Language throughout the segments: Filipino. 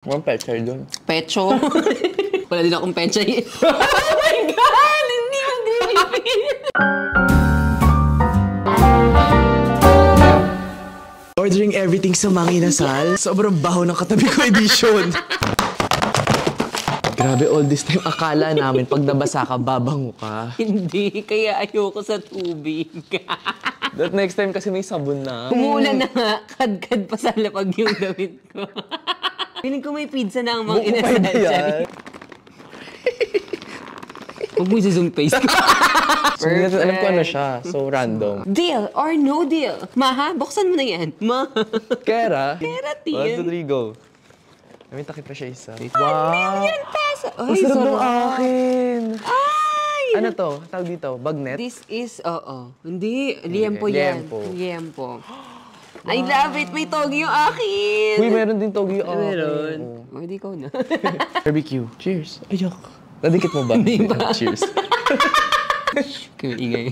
Walang pechay doon. Pecho. Wala din akong pechay. Oh my God! Hindi mo dinipin. Ordering everything sa Mang Inasal. Sobrang baho ng katabi ko edition. Grabe, all this time akala namin pag nabasa ka, babango ka. Hindi, kaya ayoko sa tubig. That next time kasi may sabon na. Umuulan na nga, kad-kad pa sa lapag yung damit ko. Piling ko may pizza na ang Mang Inasal. Huwag mo isa-zoom face ko. So, alam ko ano siya. So, random. Deal or no deal? Maha, buksan mo na yan. Kera. Keratin. 1, 2, 3, go. May takip pa siya isa. 1 million pesos! Ay, Masarap ng sarap. akin. Ay! Ano to? Tawag dito? Bagnet? This is, Hindi, liempo yan. Liempo. I love it! May togi yung akin! Uy, meron din togi yung akin. Meron. Oh, hindi ko na. Barbecue. Cheers. Ayak. Nadikit mo ba? Hindi ba? Cheers. Kaya ingay.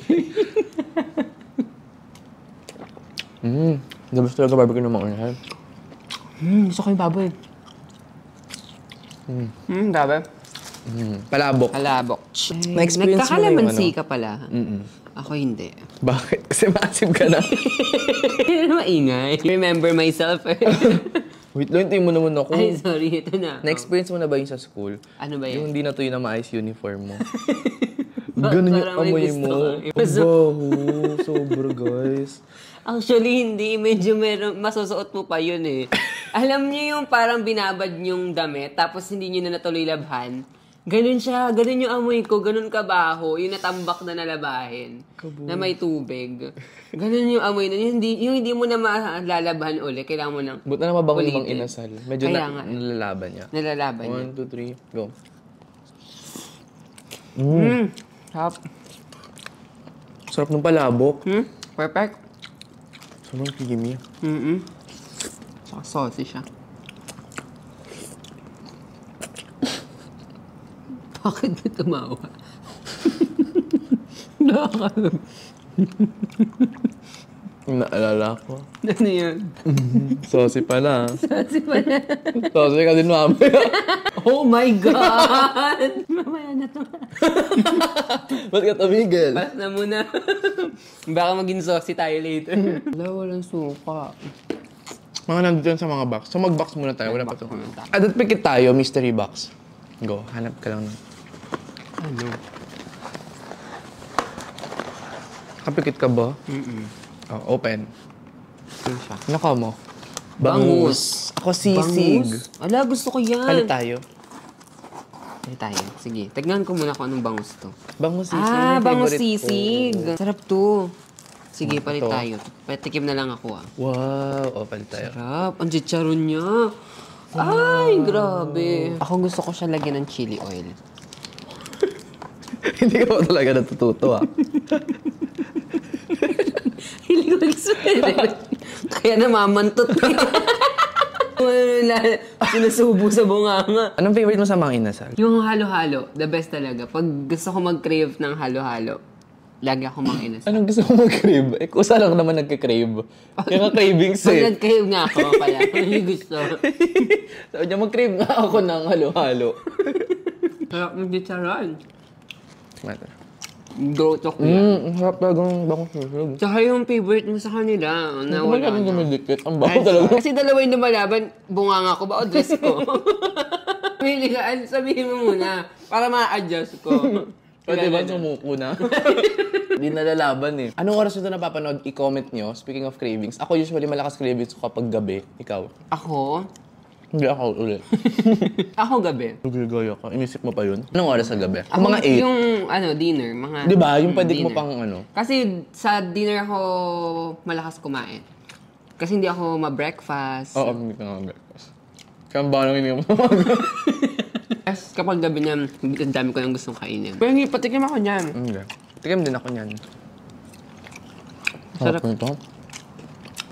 Gabas talaga barbecue ng mga unahan. Gusto ko yung baboy. Grabe. Palabok. Kalabok. Na-experience mo na yung Nagkakalamansi ano? ka pala. Ako hindi. Bakit? Kasi maasim ka na. Hindi na maingay. Remember myself. Wait lang, hintayin mo naman ako. Ay, sorry. Ito na. Na-experience mo na ba yun sa school? Ano ba Yung yan? hindi na tuyo na maayos uniform mo. Ganun yung Parang may amoy gusto mo. ka. Baho. Sobra, guys. Actually, hindi. Medyo meron, masusuot mo pa yun eh. Alam niyo yung parang binabad yung damit, tapos hindi niyo na natuloy labhan. Ganun siya. Ganun yung amoy ko. Ganun kabaho. Yung natambak na nalabahin. Na may tubig. Ganun yung amoy na. Yung hindi mo na malalabhan uli. Kailangan mo nang Buta na mabango yung Mang ulitin. Inasal. Medyo Kaya nga. nalalaban niya. Nalalaban niya. 1, 2, 3, go. Sarap. Sarap ng palabok. Perfect. Sobrang creamy. Saka saucy siya. Bakit na tumawa? Naalala ko. Ano yun? Saucy pala. Saucy pala. Saucy ka din mamaya. Oh my God! Mamaya na to. Ba't ka tumigil? Pass na muna. Baka maging saucy tayo later. Wala, walang suka. Mga nandito sa mga box. So mag-box muna tayo. Wala pa ito. Mag-box muna tayo. Adat pikit tayo, mystery box. Go, hanap ka lang. Ano? Kapikit ka ba? Oh, open. Ano siya? Naka mo? Bangus. Ako sisig. Bangus? Ala, gusto ko yan. Palit tayo. Palit tayo. Sige, tignan ko muna kung anong bangus to. Bangus sisig. Ah, yung bangus favorite sisig. ko. Sarap to. Sige, palit Ito. tayo. Patikim na lang ako ah. Wow, palit tayo. Sarap. Ang chicharon niya. Ay, grabe. Ako gusto ko siya lagyan ng chili oil. Hindi ka pa talaga natututo Hindi ko expect. Kaya namamantot ko. Sinasubo sa bunganga. Anong favorite mo sa Mang Inasal? Yung halo-halo, the best talaga. Pag gusto ko mag-crave ng halo-halo, lagi ako Mang Inasal. Anong gusto mo mag-crave? Eh, kusa lang naman nagka-crave. Yung nga cravings Pag eh. nag-crave nga ako, kaya hindi gusto. Sabi niya, mag-crave nga ako ng halo-halo. Sarap ng chicharon. Matter. Groto ko yan. Ang sarap talagang bangus sisig. Tsaka yung favorite mo sa kanila, na Ano wala ka na. dumidikit? Ang baho talaga. Kasi dalawa yung lumalaban, bunganga ko ba o dress ko? Pili ka, sabihin mo muna, para ma-adjust ko. Pwede ba sumuko na? Hindi nalalaban eh. Anong oras nyo ito napapanood? I-comment nyo. Speaking of cravings, ako usually malakas cravings ko kapag gabi. Ikaw? Ako? Hindi ako ulit. Ako gabi. Nagligaya ka. Inisip mo pa yun? Anong oras sa gabi? Ako, Mga 8. Yung dinner, mga... Di ba? Yung pwede mo dinner. pang ano. Kasi sa dinner ako malakas kumain. Kasi hindi ako ma-breakfast. Oo, hindi ka nga breakfast. Kaya ba nang hindi mo Yes, kapag gabi niyan, ang dami ko nang gustong kainin. Pero hindi, patikim ako niyan. Hindi. Tikim din ako niyan. Sarap. Nito.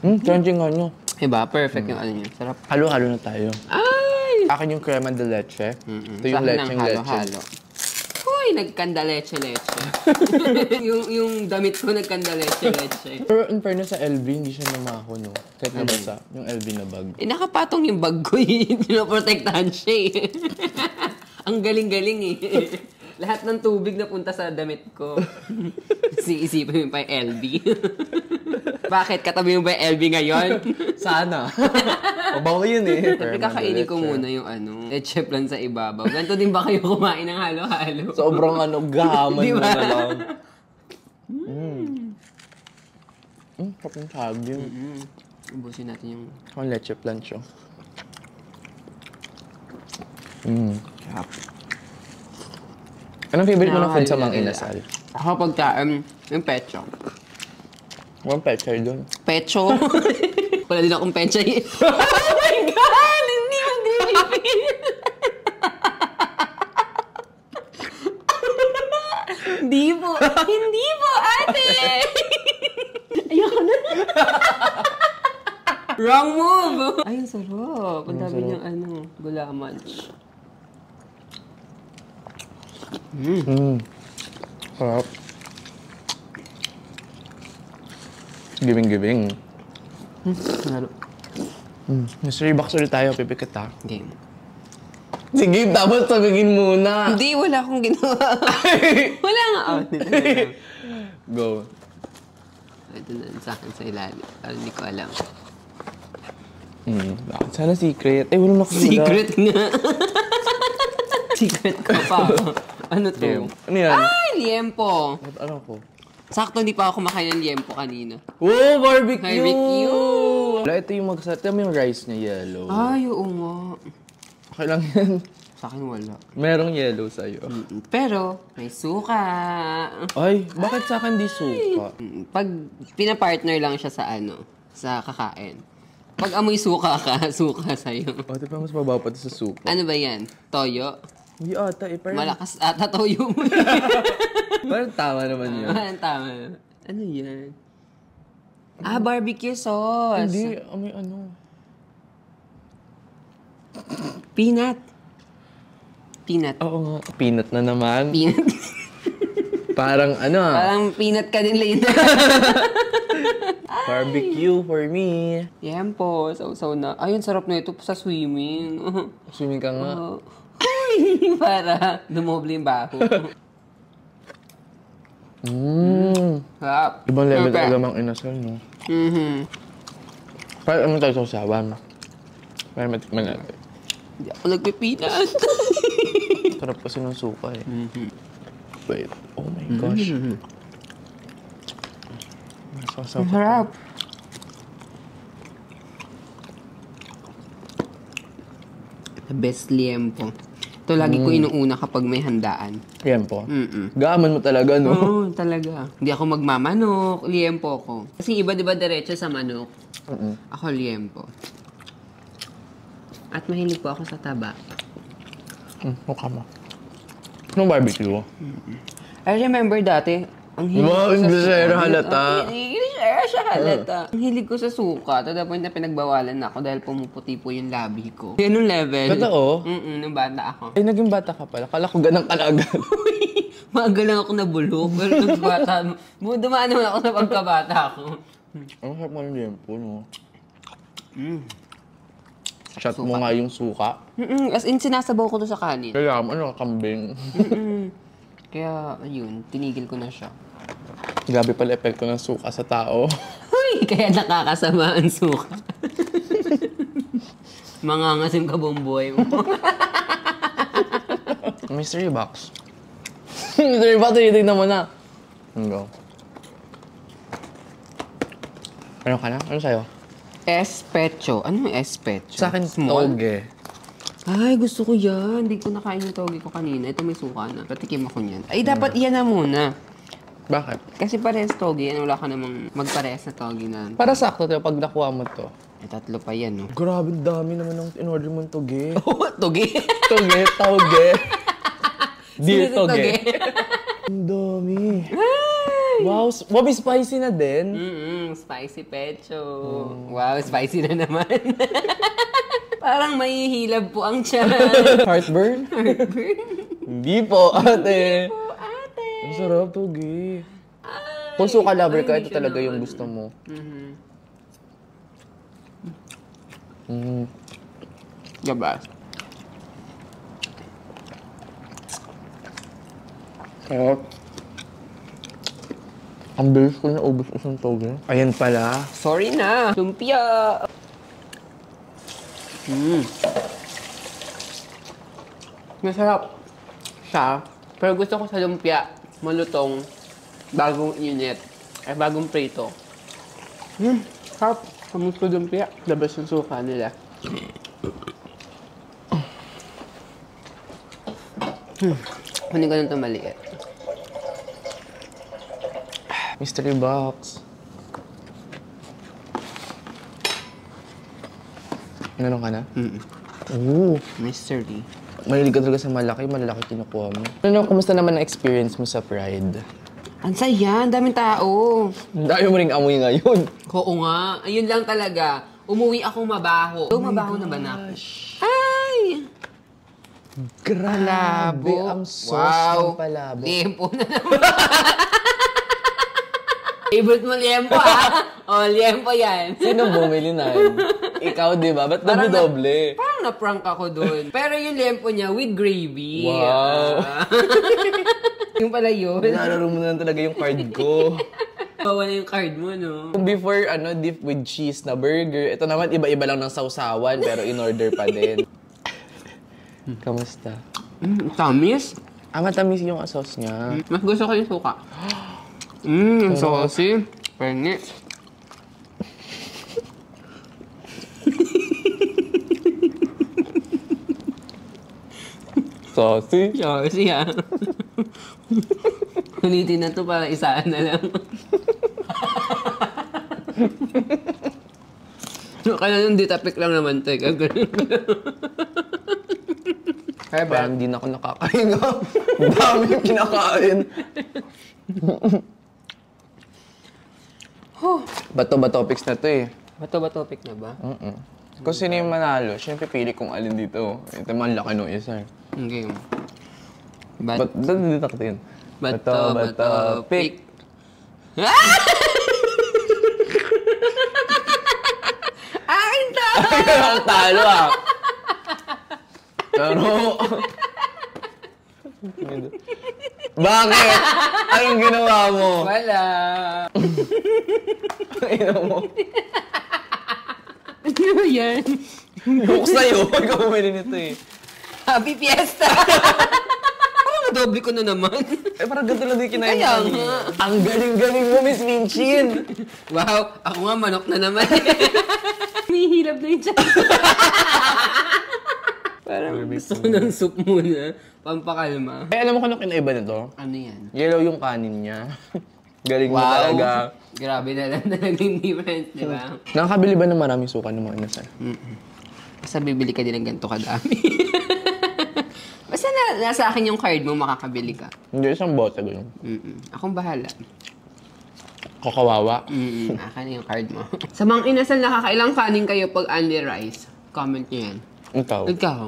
Crunchy nga nyo. Diba? Perfect yung ano niya. Sarap. Halo-halo na tayo. Ay! Akin yung crema de leche. Ito yung Sa akin ang lecheng leche. halo-halo. Uy! Ay, nagkandaleche-leche. yung damit ko nagkandaleche-leche. Pero in fairness sa LV, hindi siya namaho, no? Kahit nabasa, yung LV na bag. Nakapatong yung bag ko eh. Pinoprotektahan siya eh. Ang galing-galing eh. Lahat ng tubig na punta sa damit ko. Kasi isipin mo pa yung LV. Bakit? Katabi mo ba yung LV ngayon? Sana. Mabaw yun eh. Siyempre kakainin ko muna yung leche plan sa ibabaw. Ganito din ba kayo kumain ng halo-halo? Sobrang gahaman Di mo ba? na lang. Kapag saging. Ubusin natin yung... Ang leche plancho. Sarap. Anong favorite mo na food sa Mang Inasal? Ako pagkain, yung pecho. Walang pechay doon. Pecho? Wala din akong pechay. Oh my God! Hindi mo dinipin. Hindi po, ate! Ayoko na. Wrong move! Ay, ang sarap. Ang dami niyang gulaman. Sarap. Giving. Lalo. Mystery box ulit tayo, pipikit ha. Game. Sige, tapos sabihin muna. Hindi, wala akong ginawa. Wala nga. Go. Ito na sa akin sa ilalim. Parang hindi ko alam. Bakit? Sana secret. Eh, walang nakakita. Secret nga. Secret ka pa. Ano to? Ano yan? Ay, liempo. Ano ko? Sakto, hindi pa ako kumakain ng liempo kanina. Oh, barbecue! Barbecue! Wala, ito yung ito yung rice niya yellow. Ay, oo nga. Okay lang yan. Sa akin wala. Merong yellow sa'yo. Pero, may suka. Ay, bakit sa akin di suka? Pag pinapartner lang siya sa kakain. Pag amoy suka ka, suka sa'yo. Bakit pa mas mabaw pa sa suka? Ano ba yan? Toyo? Hindi ata eh. Parang, Malakas ata toyo mo. parang tama naman yun. Tama. Ano yan? Barbecue sauce. Hindi, amoy ano. Peanut. Oo nga. Peanut na naman. Peanut. Parang Parang peanut ka din later. Barbecue for me. Yan po. Sausaw na. Ayun, sarap na ito sa swimming. Swimming ka nga. Para dumoble yung baho. Sarap. Ibang level talaga Mang Inasal, no? Parang ano tayo sa usawan? Parang matikman natin. Hindi ako nagpipinat. Sarap kasi ng suka eh. Wait. Oh my gosh. Sarap. The best liempo. Ito lagi ko inuuna kapag may handaan. Liempo. Gaaman mo talaga, no? Oo, talaga. Hindi ako magmamanok, liempo ko. Kasi iba diba diretso sa manok? Ako liempo. At mahilig po ako sa taba. Mukha mo. Anong barbecue? I remember dati, ang hilig Wow, ko sa Inglesero suka. halata. Inglesero siya halata. Ang hilig ko sa suka. To the point na pinagbawalan na ako dahil pumuputi po yung labi ko. Ganun level. Totoo? Nung bata ako. Ay, naging bata ka pala. Kala ko ganang kalagan. Maaga lang ako nabulok. Pero nung bata, dumaan naman ako sa pagkabata ko. Ang sarap mo ng liempo, no? Shot mo nga yung suka. As in, sinasabaw ko to sa kanin. Kaya ano, kambing. Kaya, ayun, tinigil ko na siya. Grabe pala epekto ng suka sa tao. Uy, kaya nakakasama ang suka. Mangangasim ka buong buhay mo. Mystery box. Mystery box, tinitignan mo na. Go. Ano ka na? Ano sa'yo? Especho. Ano yung especho? Sa akin, Small? toge. Ay, gusto ko yan. Hindi ko nakain yung toge ko kanina. Ito may suka na. Patikim ako niyan. Ay, dapat iyan na muna. Bakit? Kasi parehas toge yan. Wala ka namang magparehas na toge na. Para sakto tayo pag nakuha mo to. Ay, tatlo pa yan, no? Grabe, dami naman ng in-order mong toge. Oh, toge? Toge, toge. Dear Sino si toge. Ang dami. Wow, wabi spicy na din. Spicy pecho. Wow, spicy na naman. Parang mahihilab po ang tiyan. Heartburn? Heartburn. Hindi po, ate. Oh, ate! Ang sarap, Togi. Ay, Kung suka lover ka, hindi ito siya talaga yung naman. gusto mo. Gabas. Sarap. Ang bilis ko na ubos isang Togi. Ayan pala. Sorry na. Lumpia. Masarap siya. Pero gusto ko sa lumpia, malutong, bagong init, ay bagong prito. Sarap. Kamus ko lumpia. Labas yung suka nila. Kunin ko ng ito maliit. Mystery box. Meron ka na? Oo. Mystery. Mahilig ka talaga sa malalaki kinukuha mo. Ano, kumusta naman ang experience mo sa Pride? Ang saya, ang daming tao. Ang dami mo ring amoy ngayon. Oo nga, ayun lang talaga. Umuwi akong mabaho. Mabaho na ba na ako? Ay! Grabe ang sauce ng palabo. Liempo na naman. Favorite mo liempo, O, liempo yan. Sino bumili na? Ikaw, di ba? Ba't doble-doble? Parang na-prank ako doon. Pero yung liempo niya with gravy. Wow. Yung pala yun. Nalaro mo na talaga yung card ko. Bawala yung card mo, no? Kung before, dip with cheese na burger. Ito naman, iba-iba lang ng sausawan, pero in-order pa din. Kamusta? Tamis. Matamis yung sauce niya. Mas gusto ko yung suka. Ang saucy. Pengi. Saucy? Saucy, ha? Ulitin na to para isaan na lang. Kaya yung ditapik lang naman, teka. Kaya ba? Parang hindi na ako nakakahinga. Ang dami yung kinakain. Bato-bato topics na to eh. Bato ba topic na ba? Kung sino yung manalo, siyempre pili kong alin dito. Ito man laki nung isa. Okay. Ba't dito natin? Bato, pick. Akin to! Ang talo ah! Pero... Bakit? Anong ginawa mo? Wala. Ina mo. Ano ba yan? Joke sa'yo. Ikaw bumili nito eh. Happy Fiesta! Parang nadoble ko na naman. Parang ganito lang din kinain Kaya mo. nga. Ang galing-galing mo, Miss Minchin! Wow, ako nga manok na naman. Nihilap na yung tiyan. Parang gusto ko ng soup muna. Pampakalma. Alam mo kung ano kinaiba nito? Ano yan? Yellow yung kanin niya. Galing mo Wow! talaga. Grabe na lang talaga yung difference, di ba? Nakakabili ba ng maraming suka ng mga inasal? Basta bibili ka din ng ganito kadami. Basta nasa akin yung card mo, makakabili ka. Hindi, isang bote ko yun. Akong bahala. Kakawawa. Akin na yung card mo. Sa mga inasal, nakakailang kanin kayo pag only rice? Comment nyo yan. Ikaw. Ikaw?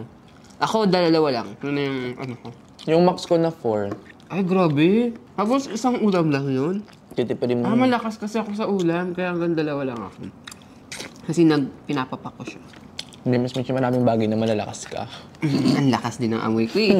Ako, dalawa lang. Ano yung ano ko? Yung max ko na 4. Ay, grabe. Tapos isang ulam lang yun? Titipirin mo. Malakas kasi ako sa ulam, kaya hanggang dalawa lang ako. Kasi pinapapak ko siya. Hindi, mas medyo maraming bagay na malalakas ka. Ang lakas din ng amoy ko eh.